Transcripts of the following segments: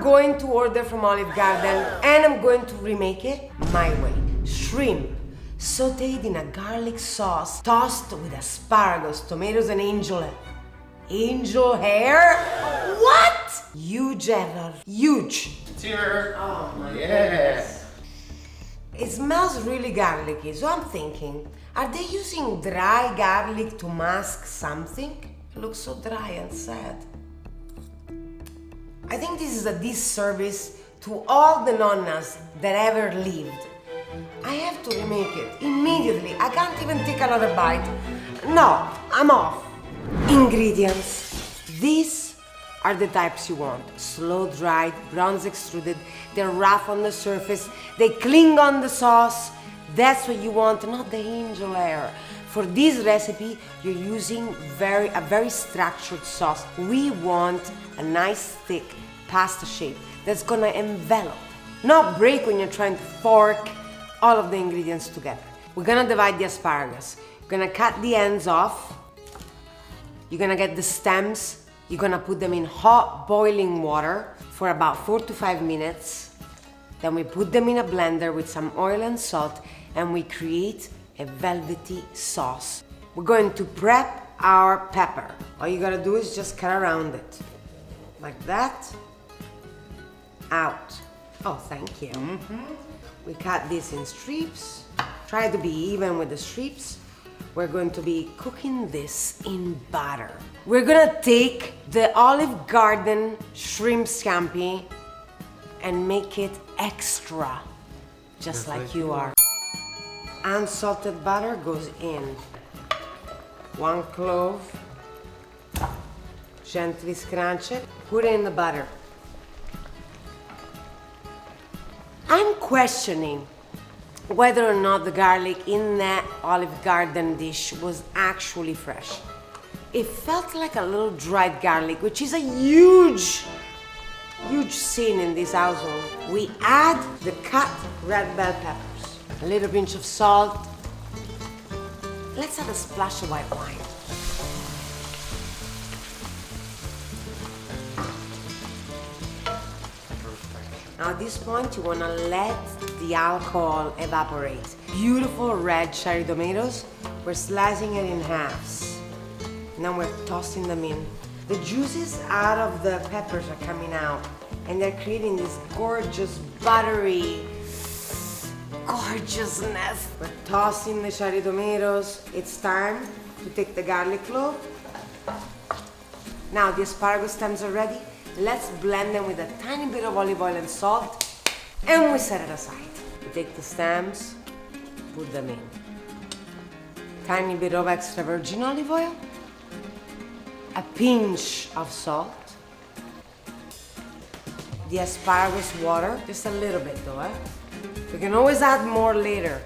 going to order from Olive Garden and I'm going to remake it my way. Shrimp, sauteed in a garlic sauce, tossed with asparagus, tomatoes and angel hair? What? Huge error. Huge. Cheers. Oh my Yes. It smells really garlicky, so I'm thinking, are they using dry garlic to mask something? It looks so dry and sad. I think this is a disservice to all the nonnas that ever lived. I have to remake it immediately. I can't even take another bite. No, I'm off. Ingredients. These are the types you want. Slow dried, bronze extruded, they're rough on the surface, they cling on the sauce. That's what you want, not the angel hair. For this recipe, you're using a very structured sauce. We want a nice thick pasta shape that's gonna envelop, not break when you're trying to fork all of the ingredients together. We're gonna divide the asparagus. You're gonna cut the ends off. You're gonna get the stems. You're gonna put them in hot boiling water for about 4 to 5 minutes. Then we put them in a blender with some oil and salt and we create a velvety sauce. We're going to prep our pepper. All you gotta do is just cut around it. Like that. Out. Oh, thank you. We cut this in strips. Try to be even with the strips. We're going to be cooking this in butter. We're gonna take the Olive Garden shrimp scampi and make it extra, just like you are. Unsalted butter goes in. 1 clove, gently scrunch it, put it in the butter. I'm questioning whether or not the garlic in that Olive Garden dish was actually fresh. It felt like a little dried garlic, which is a huge sin in this household. We add the cut red bell peppers, a little pinch of salt. Let's add a splash of white wine. Now at this point, you want to let the alcohol evaporate. Beautiful red cherry tomatoes, we're slicing it in halves. Now we're tossing them in. The juices out of the peppers are coming out and they're creating this gorgeous, buttery gorgeousness. We're tossing the cherry tomatoes. It's time to take the garlic clove. Now the asparagus stems are ready. Let's blend them with a tiny bit of olive oil and salt, and we set it aside. We take the stems, put them in. Tiny bit of extra virgin olive oil, a pinch of salt, the asparagus water, just a little bit though, We can always add more later.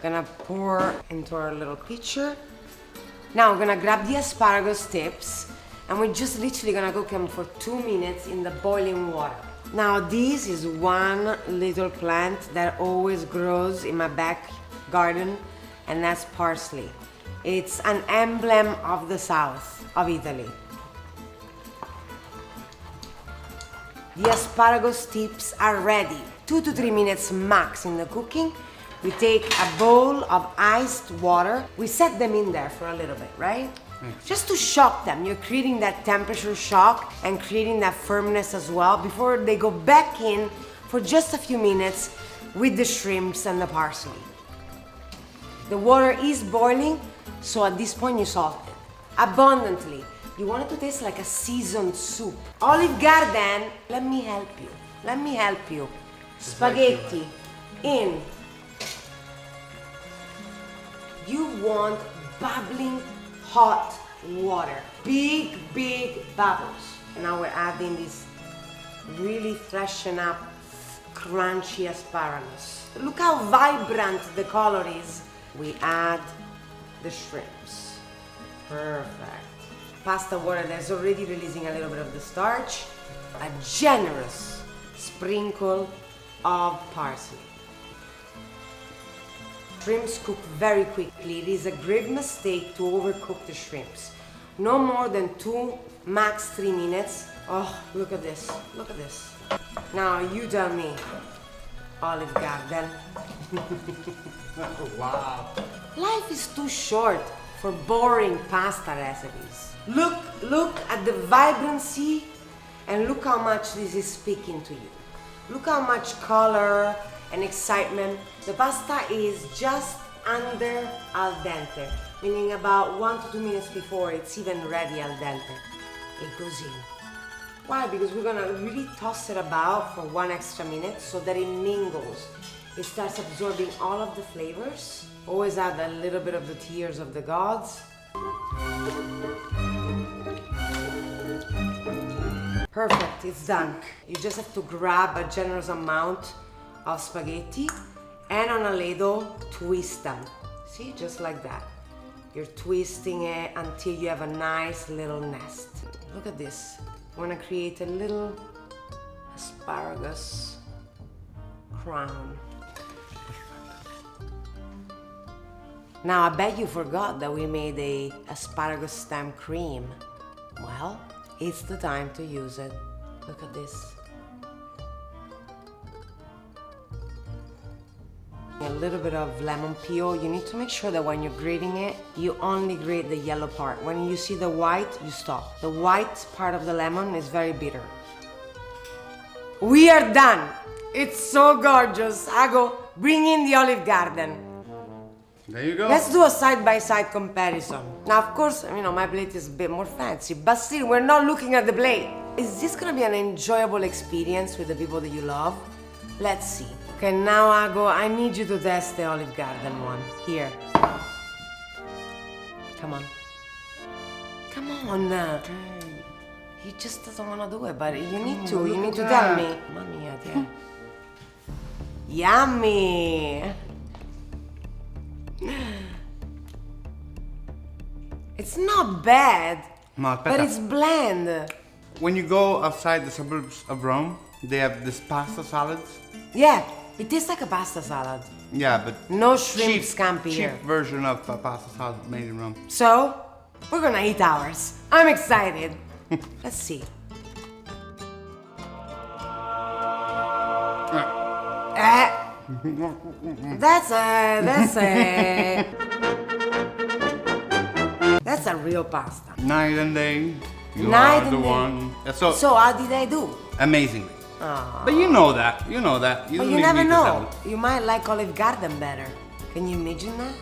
Gonna pour into our little pitcher. Now we're gonna grab the asparagus tips and we're just literally gonna cook them for 2 minutes in the boiling water. Now this is one little plant that always grows in my back garden, and that's parsley. It's an emblem of the south of Italy. The asparagus tips are ready. 2 to 3 minutes max in the cooking. We take a bowl of iced water. We set them in there for a little bit, right? Just to shock them. You're creating that temperature shock and creating that firmness as well before they go back in for just a few minutes with the shrimps and the parsley. The water is boiling, so at this point you salt it abundantly. You want it to taste like a seasoned soup. Olive Garden, let me help you. Let me help you. Spaghetti in. You want bubbling hot water. Big, big bubbles. Now we're adding this really freshen up, crunchy asparagus. Look how vibrant the color is. We add the shrimps. Perfect. Pasta water that's already releasing a little bit of the starch. A generous sprinkle of parsley. shrimps cook very quickly. It is a grave mistake to overcook the shrimps. No more than 2, max 3 minutes. Oh, look at this. Look at this. Now you tell me, Olive Garden. Wow. Life is too short for boring pasta recipes. Look at the vibrancy and look how much this is speaking to you. Look how much color and excitement. The pasta is just under al dente, meaning about 1 to 2 minutes before it's even ready al dente. It goes in. Why? Because we're gonna really toss it about for 1 extra minute so that it mingles. It starts absorbing all of the flavors. Always add a little bit of the tears of the gods. Perfect, it's done. You just have to grab a generous amount of spaghetti and on a ladle, twist them. See, just like that. You're twisting it until you have a nice little nest. Look at this. I want to create a little asparagus crown. Now, I bet you forgot that we made a asparagus stem cream. Well, it's the time to use it. Look at this. A little bit of lemon peel. You need to make sure that when you're grating it, you only grate the yellow part. When you see the white, you stop. The white part of the lemon is very bitter. We are done. It's so gorgeous. Ago, bring in the Olive Garden. There you go. Let's do a side-by-side comparison. Now, of course, my plate is a bit more fancy, but still, we're not looking at the plate. Is this gonna be an enjoyable experience with the people that you love? Let's see. Okay, now, Ago, I need you to test the Olive Garden one. Here. Come on. Come on. He just doesn't want to do it, but you need to. You need to tell me. Mamma mia, dear. Yummy! It's not bad, but it's bland. When you go outside the suburbs of Rome, they have this pasta salads. Yeah, it tastes like a pasta salad. Yeah, but no shrimp scampi cheap here. version of a pasta salad made in Rome. So, we're gonna eat ours. I'm excited. Let's see. That's a real pasta. Night and day, you Night are and the day. one. So how did I do? Amazingly. But you know that. You know that. But don't you need never me to know. tell you. You might like Olive Garden better. Can you imagine that?